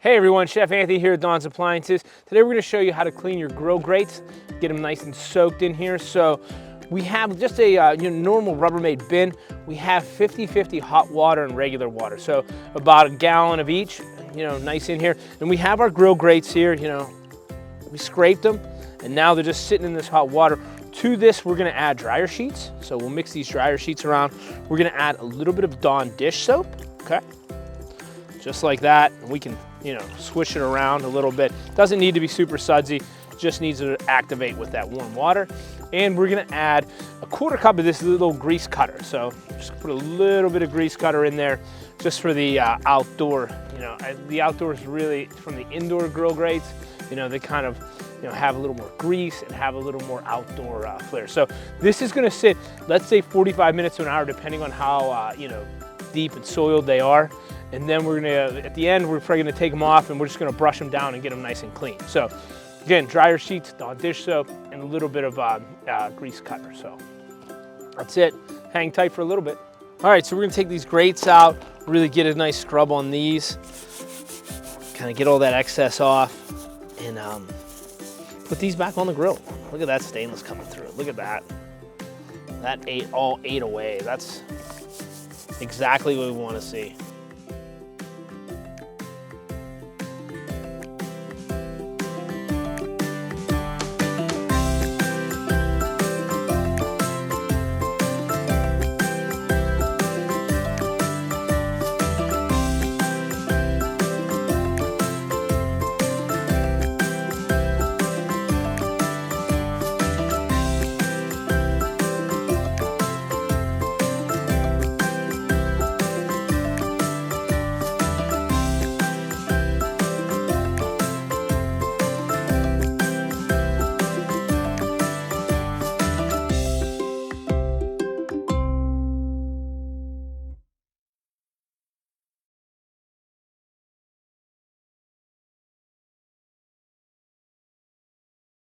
Hey everyone, Chef Anthony here at Dawn's Appliances. Today we're going to show you how to clean your grill grates, get them nice and soaked in here. So we have just a normal Rubbermaid bin. We have 50-50 hot water and regular water. So about a gallon of each, nice in here. And we have our grill grates here, we scraped them and now they're just sitting in this hot water. To this, we're going to add dryer sheets. So we'll mix these dryer sheets around. We're going to add a little bit of Dawn dish soap, okay? Just like that. And we can swish it around a little bit. Doesn't need to be super sudsy, just needs to activate with that warm water. And we're gonna add a 1/4 cup of this little grease cutter. So just put a little bit of grease cutter in there just for the outdoor, the outdoors really, from the indoor grill grates, they kind of have a little more grease and have a little more outdoor flair. So this is gonna sit, let's say 45 minutes to an hour, depending on how, deep and soiled they are. And then we're gonna, at the end, we're probably gonna take them off and we're just gonna brush them down and get them nice and clean. So again, dryer sheets, Dawn dish soap, and a little bit of grease cutter. So that's it. Hang tight for a little bit. All right, so we're gonna take these grates out, really get a nice scrub on these, kind of get all that excess off, and put these back on the grill. Look at that stainless coming through. Look at that. That all ate away. That's exactly what we want to see.